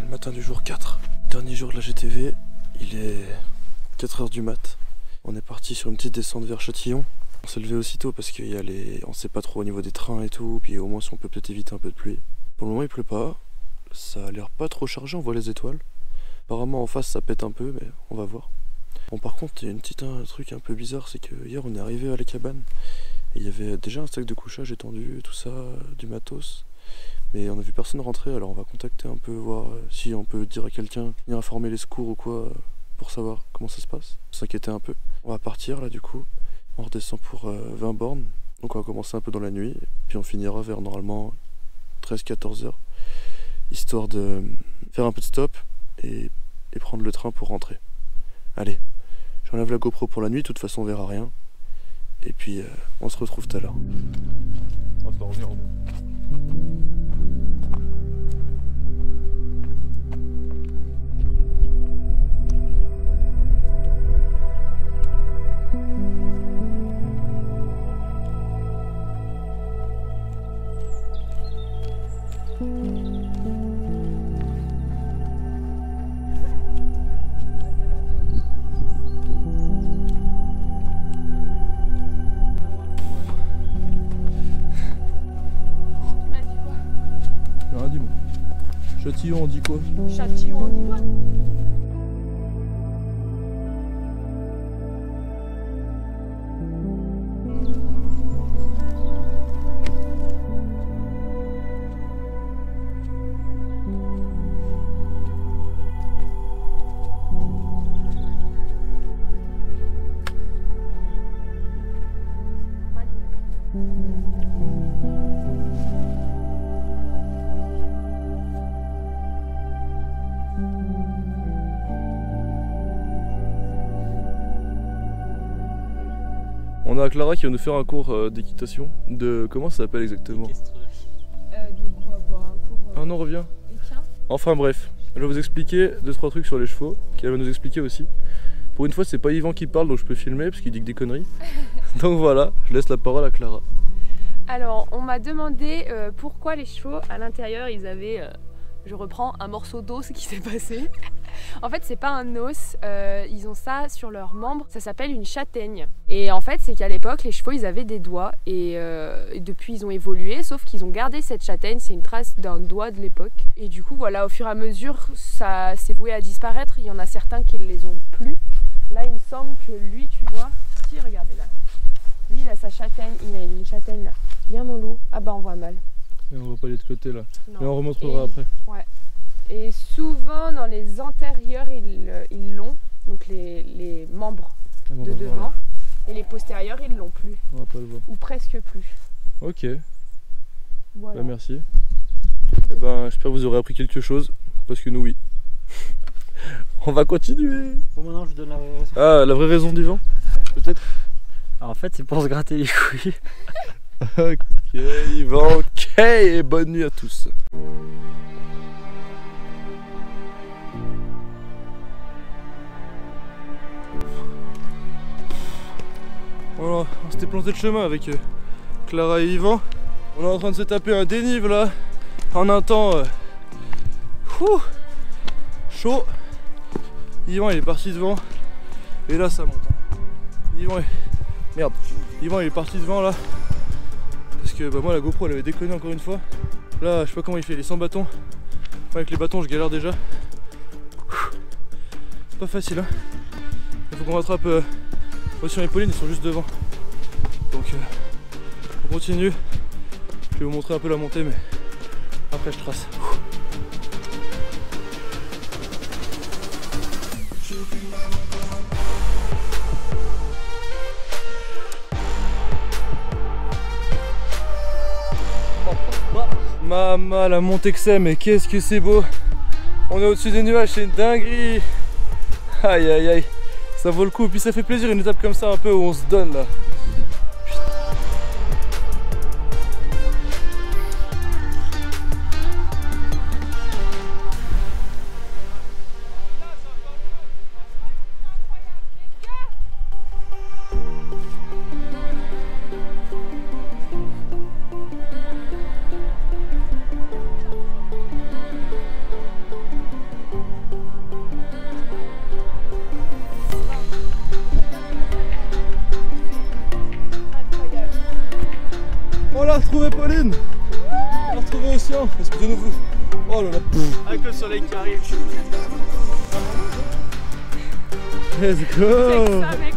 le matin du jour 4. Dernier jour de la GTV, il est 4 h du mat. On est parti sur une petite descente vers Châtillon. On s'est levé aussitôt parce qu'il y a on sait pas trop au niveau des trains et tout, puis au moins si on peut peut-être éviter un peu de pluie. Pour le moment il pleut pas, ça a l'air pas trop chargé, on voit les étoiles. Apparemment en face ça pète un peu, mais on va voir. Bon par contre il y a un truc un peu bizarre, c'est que hier on est arrivé à la cabane et il y avait déjà un sac de couchage étendu, tout ça, du matos. Mais on a vu personne rentrer, alors on va contacter un peu, voir si on peut dire à quelqu'un, venir informer les secours ou quoi, pour savoir comment ça se passe. S'inquiéter un peu. On va partir là du coup, on redescend pour 20 bornes, donc on va commencer un peu dans la nuit, puis on finira vers normalement 13-14 heures, histoire de faire un peu de stop et prendre le train pour rentrer. Allez, j'enlève la GoPro pour la nuit, de toute façon on verra rien, et puis on se retrouve tout à l'heure. On va se revenir. Châtillon, on dit quoi? Châtillon, on dit quoi? On a Clara qui va nous faire un cours d'équitation. De comment ça s'appelle exactement? De quoi? Bah, un cours. Ah non, reviens. Enfin bref, elle va vous expliquer 2-3 trucs sur les chevaux, qu'elle va nous expliquer aussi. Pour une fois, c'est pas Yvan qui parle, donc je peux filmer parce qu'il dit que des conneries. Donc voilà, je laisse la parole à Clara. Alors, on m'a demandé pourquoi les chevaux à l'intérieur ils avaient, je reprends, un morceau d'os qui s'est passé. En fait, c'est pas un os, ils ont ça sur leurs membres, ça s'appelle une châtaigne. Et en fait, c'est qu'à l'époque, les chevaux ils avaient des doigts et depuis ils ont évolué, sauf qu'ils ont gardé cette châtaigne, c'est une trace d'un doigt de l'époque. Et du coup, voilà, au fur et à mesure, ça s'est voué à disparaître. Il y en a certains qui ne les ont plus. Là, il me semble que lui, tu vois, si, regardez là. Lui, il a sa châtaigne, il a une châtaigne là, bien dans l'eau. Ah bah, on voit mal. Et on va pas aller de côté là. Non. Mais on remontrera après. Ouais. Et souvent dans les antérieurs ils l'ont, donc les membres de devant, et les postérieurs ils l'ont plus. On va pas le voir. Ou presque plus. Ok. Voilà. Bah merci. Et ben j'espère que vous aurez appris quelque chose, parce que nous oui. On va continuer. Bon maintenant je donne la vraie raison. Ah, la vraie raison d'Yvan? Peut-être. En fait c'est pour se gratter les couilles. Ok Yvan, ok, et bonne nuit à tous. Voilà, on s'était planté de chemin avec Clara et Yvan. On est en train de se taper un dénive là, en un temps chaud. Yvan il est parti devant, et là ça monte. Yvan il est parti devant là, parce que bah, moi la GoPro elle avait déconné encore une fois. Là je sais pas comment il fait, il est sans bâton. Moi, avec les bâtons je galère déjà. C'est pas facile hein. Il faut qu'on rattrape Ocean et Pauline, ils sont juste devant. Donc on continue. Je vais vous montrer un peu la montée, mais après je trace. Maman, la montée que c'est, mais qu'est-ce que c'est beau. On est au-dessus des nuages, c'est une dinguerie. Aïe aïe aïe, ça vaut le coup, puis ça fait plaisir une étape comme ça un peu où on se donne là. l'océan, esprit de nouveau. Oh là là. Avec le soleil qui arrive. Let's Check go. ça, mec.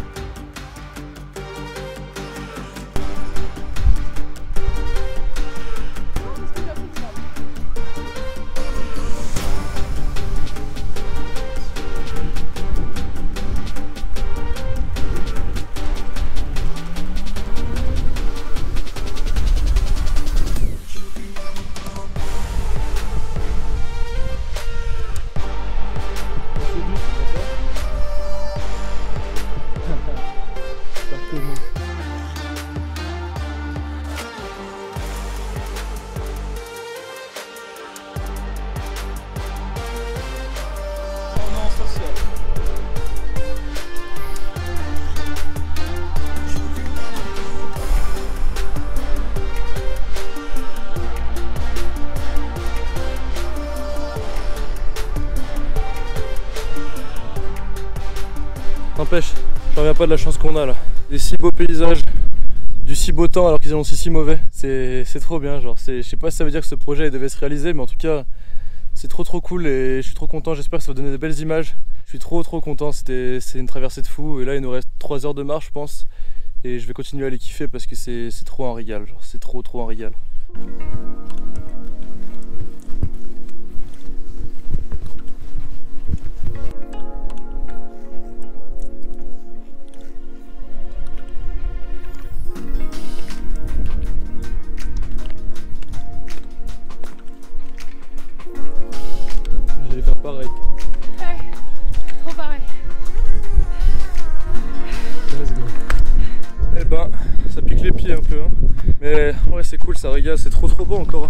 N'empêche, j'en reviens pas de la chance qu'on a là. Des si beaux paysages, du si beau temps alors qu'ils annoncent si mauvais. C'est trop bien, genre. Je sais pas si ça veut dire que ce projet il devait se réaliser, mais en tout cas, c'est trop cool et je suis trop content. J'espère que ça va donner de belles images. Je suis trop content. C'est une traversée de fou et là il nous reste 3 heures de marche, je pense. Et je vais continuer à les kiffer parce que c'est trop un régal, genre. C'est trop un régal. Je vais faire pareil. Ouais, trop pareil. Let's go. Eh ben, ça pique les pieds un peu, hein. Mais ouais, c'est cool, ça régale, c'est trop beau encore.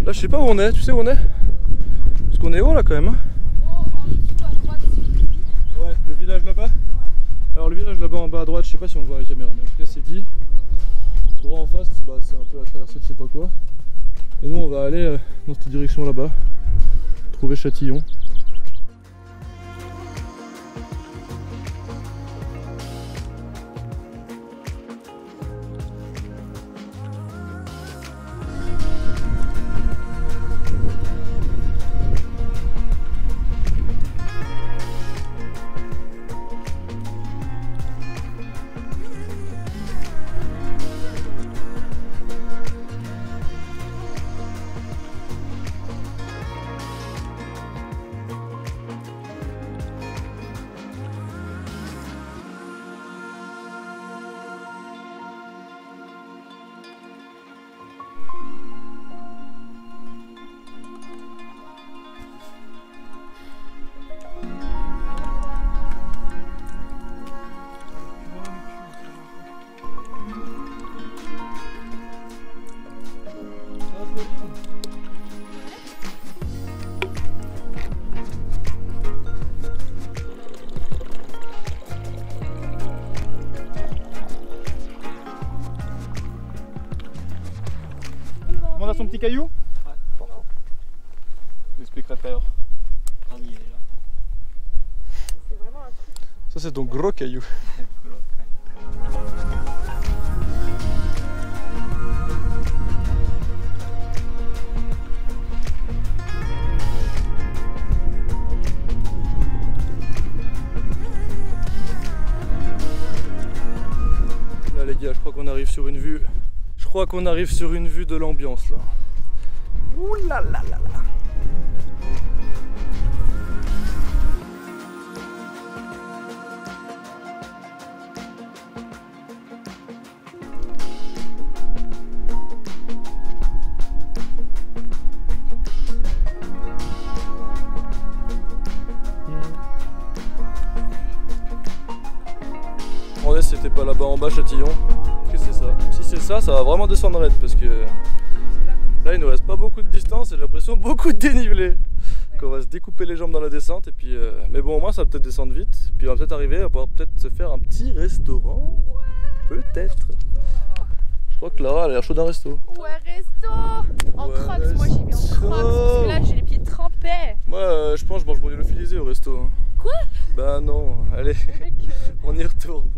Là, je sais pas où on est, tu sais où on est? Parce qu'on est haut là quand même, hein. Oh, en dessous à droite. Ouais, le village là-bas. Alors le village là-bas en bas à droite, je sais pas si on le voit à la caméra, mais en tout cas c'est dit. Droit en face, bah, c'est un peu la traversée de je sais pas quoi. Et nous on va aller dans cette direction là-bas, trouver Châtillon. On a son petit caillou? Ouais. J'expliquerai tout à l'heure. Il est là. C'est vraiment un truc. Ça c'est ton gros caillou. Là les gars, je crois qu'on arrive sur une vue. Je crois qu'on arrive sur une vue de l'ambiance là. Ouh là là là là. demandais si c'était pas là-bas en bas Châtillon. Qu'est-ce que c'est ça? Si c'est ça, ça va vraiment descendre raide parce que là il nous reste pas beaucoup de distance et j'ai l'impression beaucoup de dénivelé. Donc on va se découper les jambes dans la descente et puis mais bon au moins ça va peut-être descendre vite. Puis on va peut-être arriver à pouvoir peut-être se faire un petit restaurant. Peut-être. Je crois que Lara elle a l'air chaude d'un resto. Ouais, resto. En Ouais, crocs, moi j'y vais en crocs parce que là j'ai les pieds trempés. Moi je pense que je mange mon lyophilisé au resto. Hein. Quoi? Bah non, allez, on y retourne.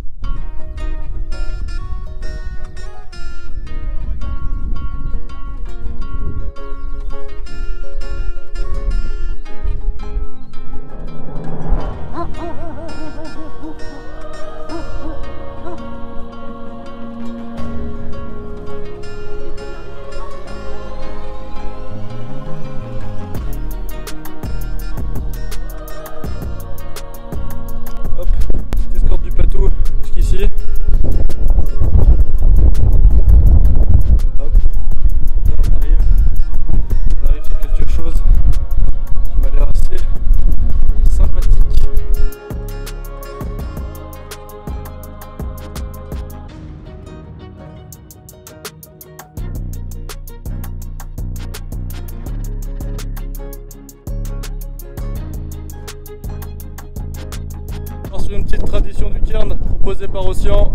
sur une petite tradition du cairn proposée par Ossian.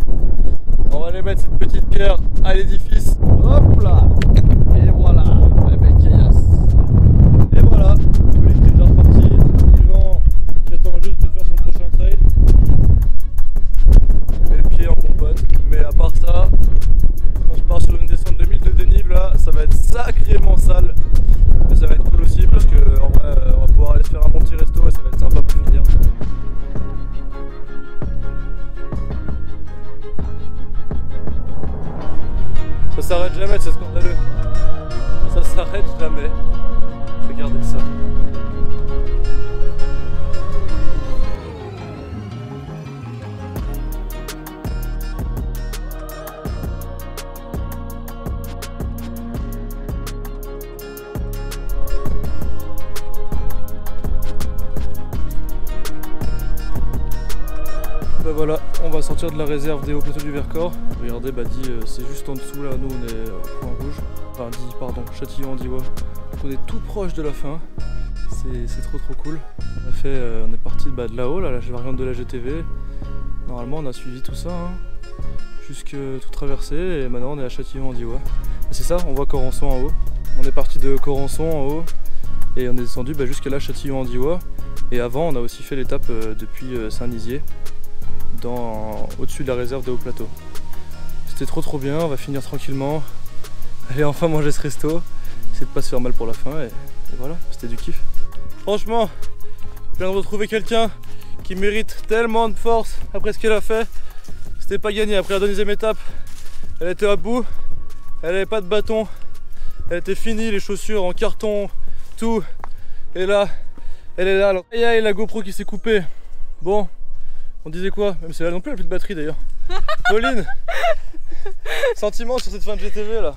On va aller mettre cette petite pierre à l'édifice. Hop là. Et voilà, la belle caillasse. Et voilà, Pauline qui est déjà reparti. Yvan qui attend juste de faire son prochain trail. Je mets le pied en pompote. Mais à part ça, on repart sur une descente de 1000 de dénive là. Ça va être sacrément sale. Mais ça va être cool aussi parce que en vrai, on va pouvoir aller se faire un bon petit resto et ça va être sympa pour finir. Ça s'arrête jamais, c'est scandaleux. Ça s'arrête jamais. Regardez ça. Bah voilà, on va sortir de la réserve des hauts plateaux du Vercors. Regardez, bah dit, c'est juste en dessous là, nous on est au point rouge. Enfin dit, pardon, Châtillon-en-Diois. Donc on est tout proche de la fin. C'est trop cool. On est parti de là-haut, là, la variante de la GTV. Normalement on a suivi tout ça, hein, jusque tout traversé et maintenant on est à Châtillon-en-Diois. C'est ça, on voit Corançon en haut. On est parti de Corançon en haut et on est descendu jusqu'à là Châtillon-en-Diois. Et avant on a aussi fait l'étape depuis Saint-Nizier. Au-dessus de la réserve de haut plateau. C'était trop bien, on va finir tranquillement, aller enfin manger ce resto, essayer de pas se faire mal pour la fin et voilà, c'était du kiff. Franchement, je viens de retrouver quelqu'un qui mérite tellement de force après ce qu'elle a fait. C'était pas gagné, après la deuxième étape, elle était à bout, elle avait pas de bâton, elle était finie, les chaussures en carton, tout, et là, elle est là, alors. Aïe, la GoPro qui s'est coupée. Bon. On disait quoi? Même si elle non plus, elle a plus de batterie d'ailleurs. Pauline, sentiment sur cette fin de GTV là?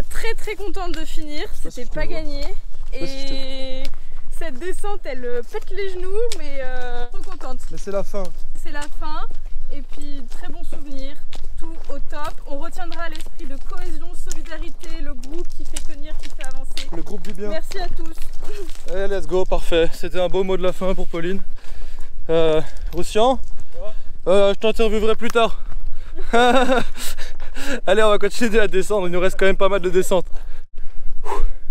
Très contente de finir, c'était pas gagné. Et cette descente elle pète les genoux, mais trop contente. Mais c'est la fin. C'est la fin, et puis très bon souvenir, tout au top. On retiendra l'esprit de cohésion, solidarité, le groupe qui fait tenir, qui fait avancer. Le groupe du bien. Merci à tous. Allez, let's go, parfait. C'était un beau mot de la fin pour Pauline. Ossian, je t'interviewerai plus tard. Allez, on va continuer à descendre, il nous reste quand même pas mal de descentes.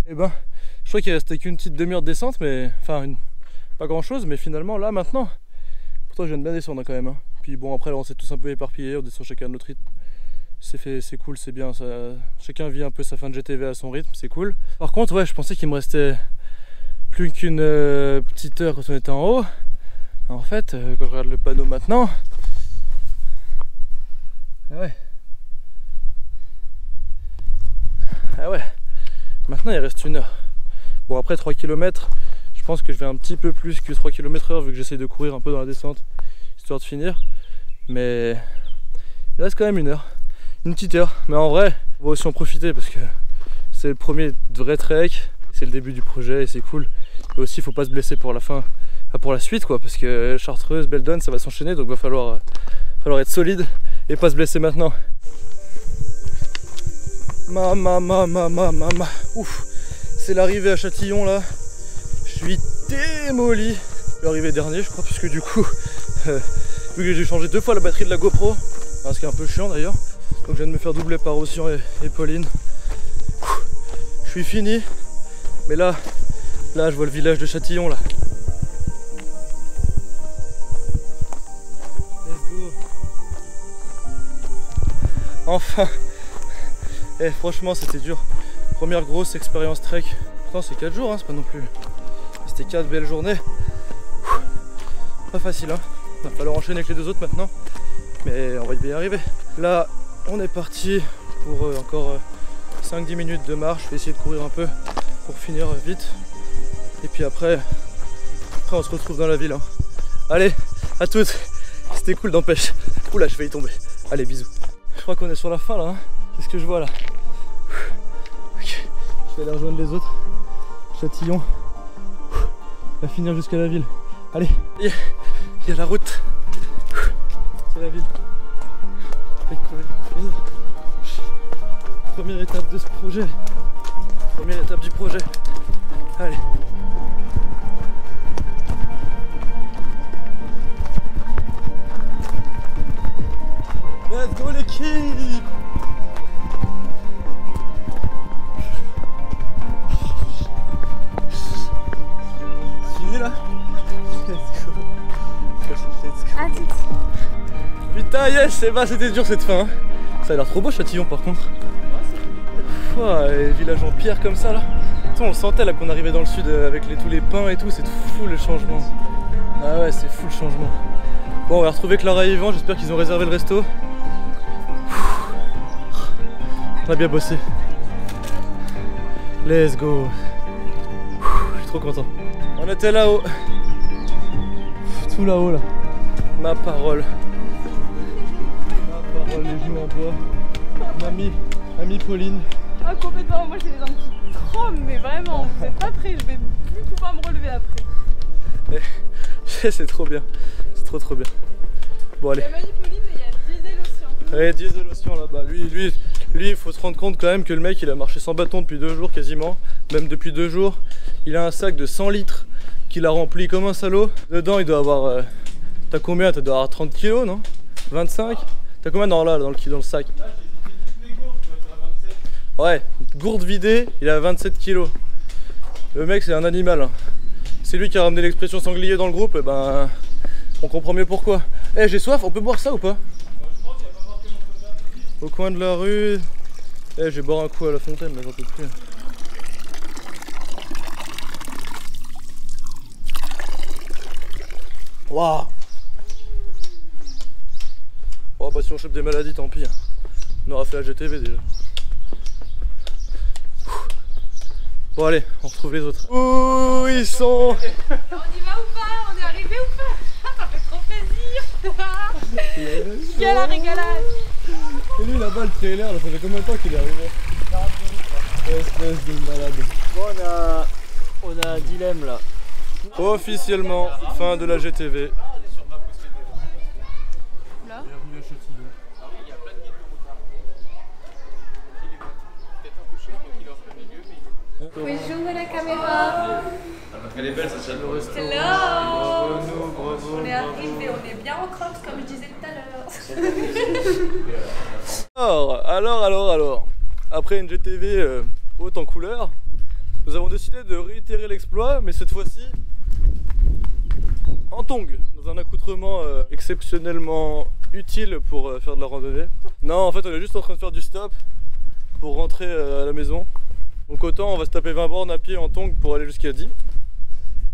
Et ben, je crois qu'il restait qu'une petite demi-heure de descente, mais enfin, pas grand chose, mais finalement là maintenant, pourtant je viens de bien descendre quand même. Hein. Puis bon, après là, on s'est tous un peu éparpillés, on descend chacun à notre rythme. C'est cool, c'est bien, ça, chacun vit un peu sa fin de GTV à son rythme, c'est cool. Par contre, ouais, je pensais qu'il me restait plus qu'une petite heure quand on était en haut. En fait, quand je regarde le panneau maintenant, ah ouais, maintenant il reste une heure. Bon, après 3 km, je pense que je vais un petit peu plus que 3 km/h vu que j'essaie de courir un peu dans la descente, histoire de finir. Mais il reste quand même une petite heure. Mais en vrai, on va aussi en profiter parce que c'est le premier vrai trek, c'est le début du projet et c'est cool. Et aussi, il faut pas se blesser pour la fin. Pour la suite quoi, parce que Chartreuse, Beldon ça va s'enchaîner, donc il va falloir être solide et pas se blesser maintenant. Ouf, c'est l'arrivée à Châtillon là, je suis démoli. Je vais arriver dernier je crois, puisque du coup vu que j'ai changé 2 fois la batterie de la GoPro, ce qui est un peu chiant d'ailleurs, donc je viens de me faire doubler par Ossian et Pauline. Je suis fini, mais là je vois le village de Châtillon là. Enfin. Et franchement c'était dur. Première grosse expérience trek. Pourtant c'est 4 jours, hein, c'est pas non plus. C'était 4 belles journées. Pas facile, hein. Il va falloir enchaîner avec les 2 autres maintenant. Mais on va y arriver. Là on est parti pour encore 5-10 minutes de marche. Je vais essayer de courir un peu pour finir vite. Et puis après on se retrouve dans la ville. Hein. Allez, à toutes. C'était cool d'empêche. Oula, je vais y tomber. Allez, bisous. Je crois qu'on est sur la fin là, hein. C'est ce que je vois là. Ok, je vais aller rejoindre les autres. Châtillon. On va finir jusqu'à la ville. Allez, il y a la route. C'est la ville. Première étape de ce projet. Première étape du projet. Allez. yes, et bah c'était dur cette fin. Hein. Ça a l'air trop beau Châtillon par contre. Ouah, les villages en pierre comme ça là. Attends, on sentait là qu'on arrivait dans le sud avec tous les pins et tout, c'est fou le changement. Ah ouais, c'est fou le changement. Bon, on va retrouver Clara et Yvan, j'espère qu'ils ont réservé le resto. On a bien bossé. Let's go. Je suis trop content. On était là-haut. Tout là-haut là. Ma parole. Ma parole, les genoux en bois. Mamie Pauline. Ah complètement, moi j'ai les jambes qui tremblent, mais vraiment, vous êtes pas prêts, je vais plus pouvoir me relever après. C'est trop bien. C'est trop bien. Bon allez. Il y a Mamie Pauline et il y a Diesel Ocean. Ouais, Diesel Ocean là-bas. Lui, il faut se rendre compte quand même que le mec il a marché sans bâton depuis 2 jours quasiment. Même depuis 2 jours. Il a un sac de 100 litres qu'il a rempli comme un salaud. Dedans il doit avoir... T'as combien? Tu dois avoir 30 kilos non? 25? T'as combien dans le sac? Ouais, gourde vidée, il a 27 kilos. Le mec c'est un animal. Hein. C'est lui qui a ramené l'expression sanglier dans le groupe, et ben on comprend mieux pourquoi. Eh j'ai soif, on peut boire ça ou pas? Au coin de la rue. Eh je vais boire un coup à la fontaine, mais j'en peux plus. Waouh. Oh bah si on chope des maladies tant pis. On aura fait la GTV déjà. Bon allez, on retrouve les autres. Où ils sont? On y va ou pas? On est arrivé ou pas? Ça fait trop plaisir. Quelle la régalade. Et lui là-bas le trailer, là, ça fait combien de temps qu'il est arrivé? Espèce de malade. Bon on a un dilemme là. Officiellement, fin de la GTV. Là. Bienvenue à Châtillon. Oui, j'ouvre la caméra. Elle est belle cette Le resto. Hello. Bravo. On est arrivé, on est bien en crocs comme je disais tout à l'heure. Alors. Après une GTV haute en couleur, nous avons décidé de réitérer l'exploit, mais cette fois-ci en tongs, dans un accoutrement exceptionnellement utile pour faire de la randonnée. Non, en fait, on est juste en train de faire du stop pour rentrer à la maison. Donc autant on va se taper 20 bornes à pied en tongs pour aller jusqu'à Die.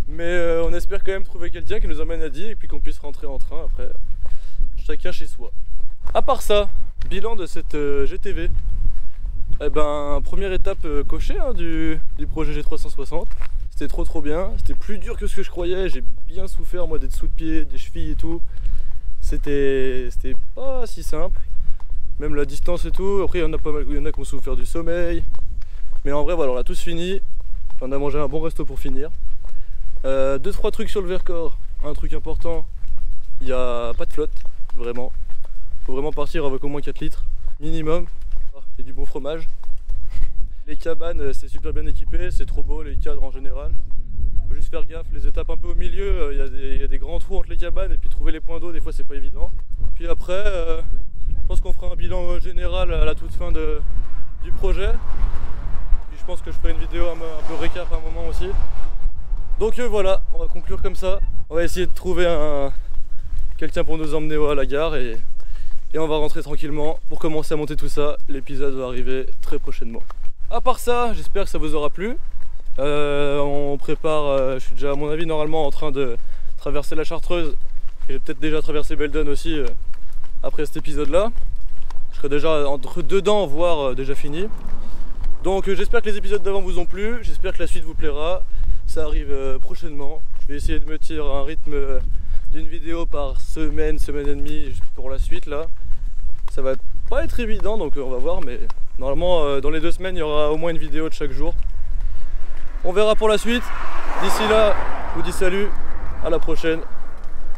Mais on espère quand même trouver quelqu'un qui nous emmène à Die et puis qu'on puisse rentrer en train après, chacun chez soi. À part ça, bilan de cette GTV. Eh ben, première étape cochée hein, du projet G360. C'était trop bien, c'était plus dur que ce que je croyais, j'ai bien souffert moi des dessous de pied, des chevilles et tout. C'était pas si simple, même la distance et tout. Après il y en a pas mal, il y en a qui ont souffert du sommeil. Mais en vrai voilà, on a tous fini, on a mangé un bon resto pour finir. 2-3 trucs sur le Vercors, un truc important, il n'y a pas de flotte, vraiment. Faut vraiment partir avec au moins 4 litres, minimum, et du bon fromage. Les cabanes c'est super bien équipé, c'est trop beau les cadres en général. Faut juste faire gaffe, les étapes un peu au milieu, il y a des grands trous entre les cabanes et puis trouver les points d'eau des fois c'est pas évident. Puis après, je pense qu'on fera un bilan général à la toute fin du projet. Puis je pense que je ferai une vidéo un peu récap à un moment aussi. Donc voilà, on va conclure comme ça. On va essayer de trouver quelqu'un pour nous emmener à la gare et on va rentrer tranquillement pour commencer à monter tout ça. L'épisode va arriver très prochainement. À part ça, j'espère que ça vous aura plu. On prépare, je suis déjà à mon avis normalement en train de traverser la Chartreuse. J'ai peut-être déjà traversé Belledonne aussi après cet épisode là. Je serai déjà entre dedans, voire déjà fini. Donc j'espère que les épisodes d'avant vous ont plu, j'espère que la suite vous plaira. Ça arrive prochainement. Je vais essayer de me tirer un rythme d'une vidéo par semaine et demie pour la suite là. Ça va pas être évident donc on va voir, mais normalement dans les 2 semaines il y aura au moins une vidéo de chaque jour. On verra pour la suite. D'ici là, je vous dis salut, à la prochaine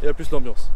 et à plus l'ambiance.